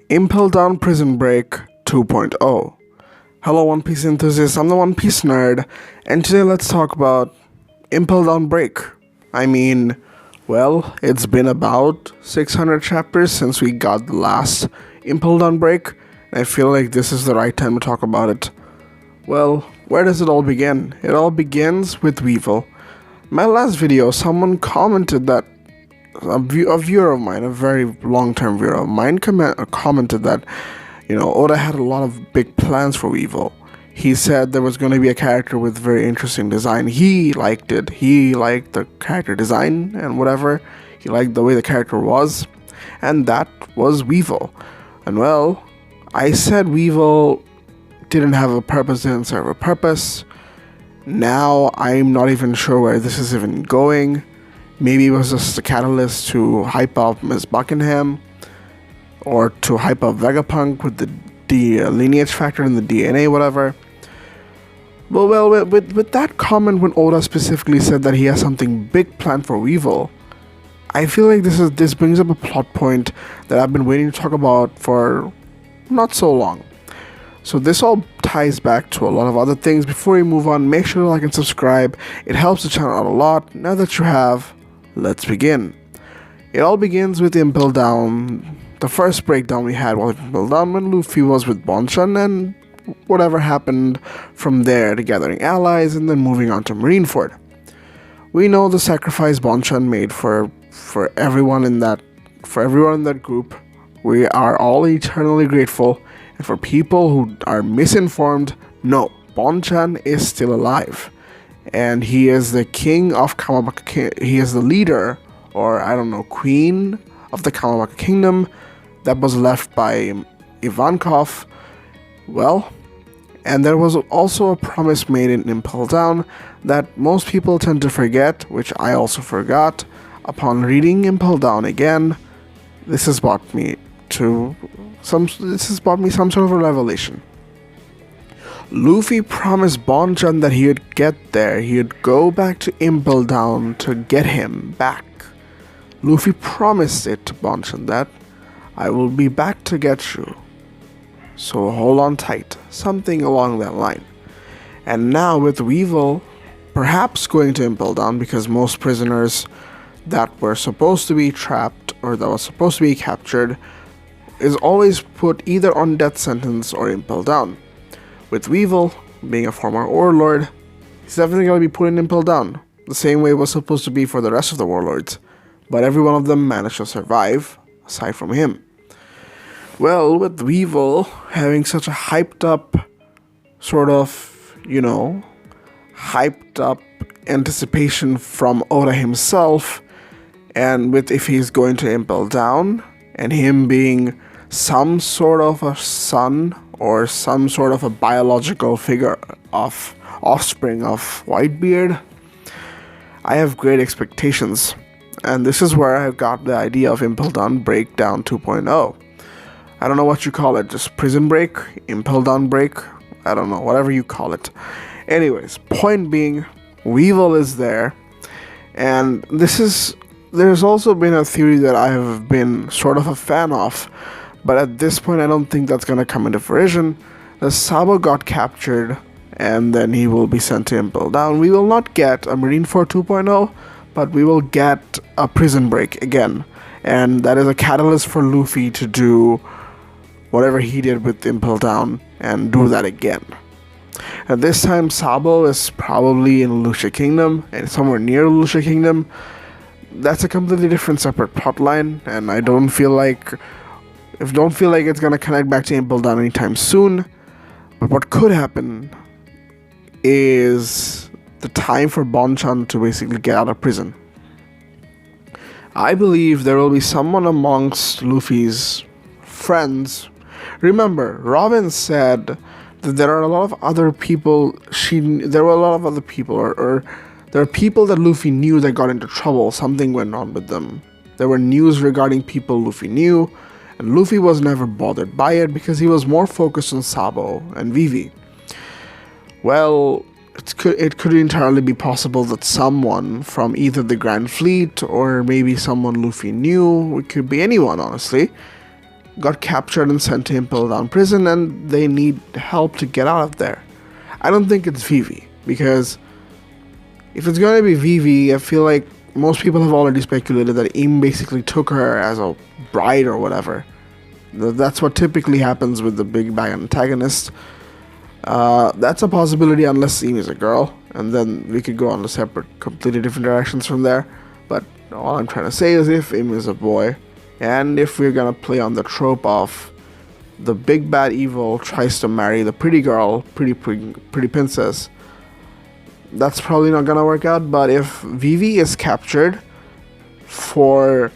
Impel Down Prison Break 2.0. Hello One Piece enthusiasts, I'm the One Piece nerd, and today let's talk about Impel Down Break. It's been about 600 chapters since we got the last Impel Down Break, and I feel like this is the right time to talk about it. Well, where does it all begin? It all begins with Weevil. My last video, someone commented that a viewer of mine, a very long-term viewer of mine, commented that, Oda had a lot of big plans for Weevil. He said there was going to be a character with very interesting design. He liked it. He liked the character design and whatever. He liked the way the character was. And that was Weevil. And well, I said Weevil didn't have a purpose, didn't serve a purpose. Now I'm not even sure where this is even going. Maybe it was just a catalyst to hype up Ms. Buckingham, or to hype up Vegapunk with the lineage factor in the DNA, whatever. Well, with that comment, when Oda specifically said that he has something big planned for Weevil, I feel like this brings up a plot point that I've been waiting to talk about for not so long. So this all ties back to a lot of other things. Before we move on, make sure to like and subscribe. It helps the channel out a lot. Now that you have, let's begin. It all begins with Impel Down. The first breakdown we had was Impel Down when Luffy was with Bonchan, and whatever happened from there to gathering allies and then moving on to Marineford. We know the sacrifice Bonchan made for everyone in that group. We are all eternally grateful. And for people who are misinformed, no, Bonchan is still alive. And he is the king of Kamabaka. He is the leader, or queen of the Kamabaka kingdom that was left by Ivankov. Well, and there was also a promise made in Impel Down that most people tend to forget, which I also forgot. Upon reading Impel Down again, this has brought me some sort of a revelation. Luffy promised Bonchan that he would get there. He would go back to Impel Down to get him back. Luffy promised it to Bonchan that I will be back to get you. So hold on tight. Something along that line. And now with Weevil perhaps going to Impel Down, because most prisoners that were supposed to be trapped or that was supposed to be captured is always put either on death sentence or Impel Down. With Weevil being a former warlord, he's definitely going to be put in Impel Down, the same way it was supposed to be for the rest of the warlords, but every one of them managed to survive, aside from him. Well, with Weevil having such a hyped up anticipation from Oda himself, and with if he's going to Impel Down, and him being some sort of a son or some sort of a biological figure of offspring of Whitebeard, I have great expectations. And this is where I got the idea of Impel Down Breakdown 2.0. I don't know what you call it, just Prison Break, Impel Down Break, I don't know, whatever you call it. Anyways, point being, Weevil is there, and there's also been a theory that I have been sort of a fan of, but at this point I don't think that's going to come into fruition. The Sabo got captured, and then he will be sent to Impel Down. We will not get a Marineford 2.0, but we will get a Prison Break again, and that is a catalyst for Luffy to do whatever he did with Impel Down and do that again. At this time, Sabo is probably in Lucia Kingdom, and somewhere near Lucia Kingdom. That's a completely different separate plotline, and I don't feel like it's gonna connect back to Impel Down anytime soon. But what could happen is the time for Bonchan to basically get out of prison. I believe there will be someone amongst Luffy's friends. Remember, Robin said that there are a lot of other people. There were a lot of other people, or there are people that Luffy knew that got into trouble. Something went on with them. There were news regarding people Luffy knew, and Luffy was never bothered by it because he was more focused on Sabo and Vivi. Well, it could entirely be possible that someone from either the Grand Fleet or maybe someone Luffy knew, it could be anyone honestly, got captured and sent to Impel Down Prison, and they need help to get out of there. I don't think it's Vivi, because if it's going to be Vivi, I feel like most people have already speculated that Im basically took her as a bride or whatever. That's what typically happens with the big bad antagonist. That's a possibility unless Im is a girl, and then we could go on to separate, completely different directions from there. But all I'm trying to say is if Im is a boy, and if we're gonna play on the trope of the big bad evil tries to marry the pretty girl, pretty princess, that's probably not gonna work out. But if Vivi is captured for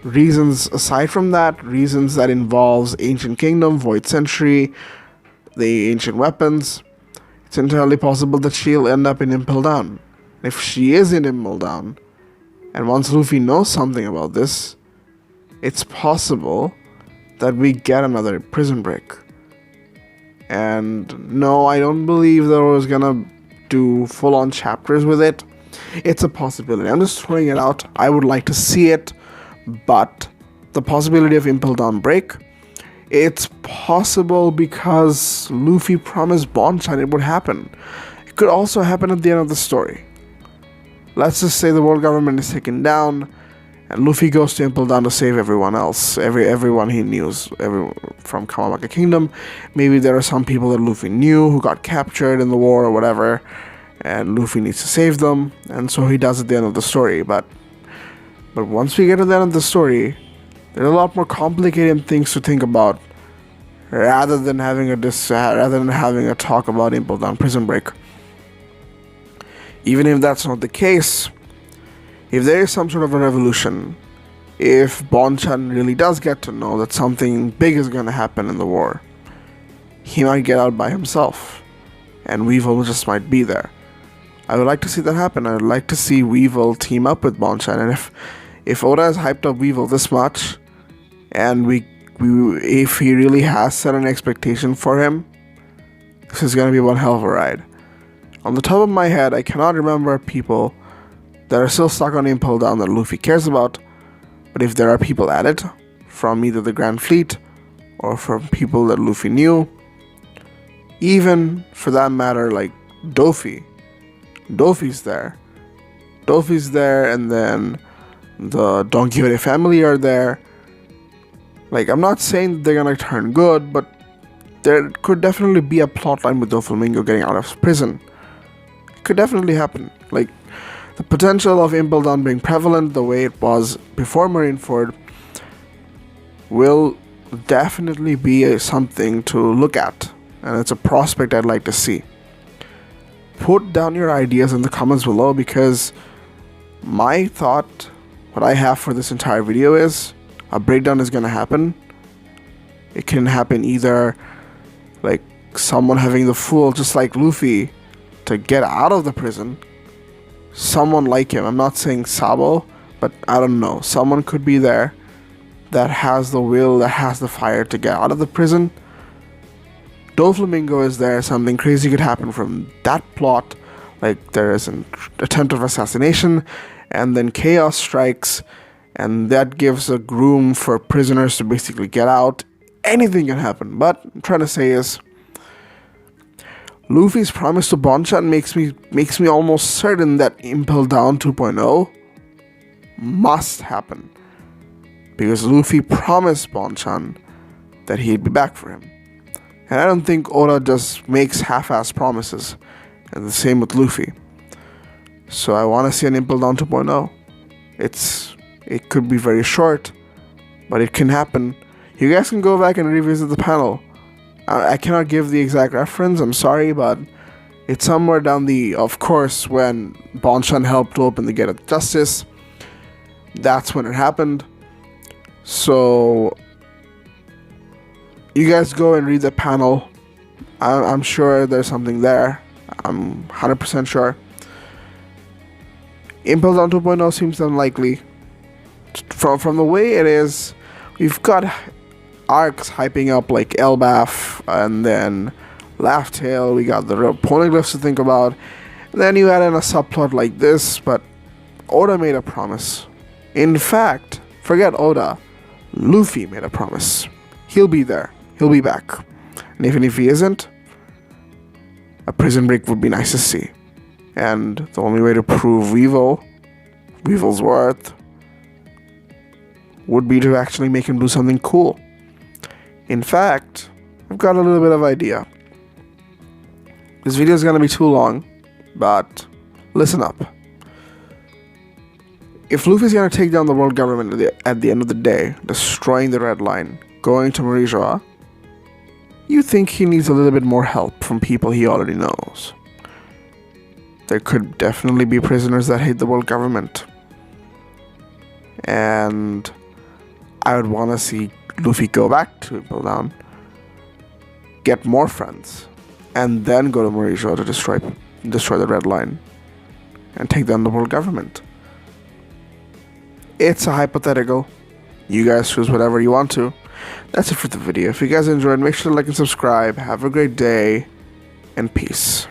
reasons aside from that, reasons that involves Ancient Kingdom, Void Century, the ancient weapons, it's entirely possible that she'll end up in Impel Down. If she is in Impel Down, and once Luffy knows something about this, it's possible that we get another prison break. And no, I don't believe that was gonna do full-on chapters with it. It's a possibility. I'm just throwing it out. I would like to see it, but the possibility of Impel Down break, it's possible because Luffy promised Bonchan it would happen. It could also happen at the end of the story. Let's just say the world government is taken down, and Luffy goes to Impel Down to save everyone else, everyone he knew, from Kamabaka Kingdom. Maybe there are some people that Luffy knew who got captured in the war or whatever, and Luffy needs to save them, and so he does at the end of the story. But once we get to the end of the story, there's a lot more complicated things to think about, rather than having a talk about Impel Down Prison Break. Even if that's not the case, if there is some sort of a revolution, if Bonchan really does get to know that something big is going to happen in the war, he might get out by himself, and Weevil just might be there. I would like to see that happen. I would like to see Weevil team up with Bonchan, and if Oda has hyped up Weevil this much, and if he really has set an expectation for him, this is going to be one hell of a ride. On the top of my head, I cannot remember people that are still stuck on Impel Down that Luffy cares about, but if there are people at it, from either the Grand Fleet, or from people that Luffy knew, even for that matter, like Doffy's there, and then the Don Quixote family are there. Like, I'm not saying that they're gonna turn good, but there could definitely be a plotline with Doflamingo getting out of prison. It could definitely happen. Like, the potential of Impel Down being prevalent the way it was before Marineford will definitely be something to look at, and it's a prospect I'd like to see. Put down your ideas in the comments below, because my thought, what I have for this entire video is, a breakdown is going to happen. It can happen either like someone having the fool, just like Luffy, to get out of the prison. Someone like him, I'm not saying Sabo, but I don't know, someone could be there that has the will, that has the fire to get out of the prison. Doflamingo is there, something crazy could happen from that plot, like there is an attempt of assassination, and then chaos strikes, and that gives a room for prisoners to basically get out. Anything can happen, but what I'm trying to say is, Luffy's promise to Bonchan makes me almost certain that Impel Down 2.0 must happen, because Luffy promised Bonchan that he'd be back for him, and I don't think Oda just makes half-ass promises, and the same with Luffy. So I want to see an Impel Down 2.0. It could be very short, but it can happen. You guys can go back and revisit the panel. I cannot give the exact reference, I'm sorry, but it's somewhere down of course, when Bonchan helped to open the Gate of Justice. That's when it happened. So you guys go and read the panel. I'm sure there's something there. I'm 100% sure. Impel Down 2.0 seems unlikely. From the way it is, we've got arcs hyping up like Elbaf, and then Laugh Tale, we got the poneglyphs to think about, and then you add in a subplot like this, but Oda made a promise. In fact, forget Oda, Luffy made a promise. he'll be there. He'll be back. And even if he isn't, a prison break would be nice to see. And the only way to prove Weevil's worth, would be to actually make him do something cool. In fact, I've got a little bit of idea. This video is going to be too long, but listen up. If Luffy's going to take down the world government at the end of the day, destroying the Red Line, going to Marie-Joie, you think he needs a little bit more help from people he already knows. There could definitely be prisoners that hate the world government. And I would want to see Luffy go back to Impel Down, get more friends, and then go to Marie-Joie to destroy the Red Line and take down the world government. It's a hypothetical. You guys choose whatever you want to. That's it for the video. If you guys enjoyed, make sure to like and subscribe. Have a great day, and peace.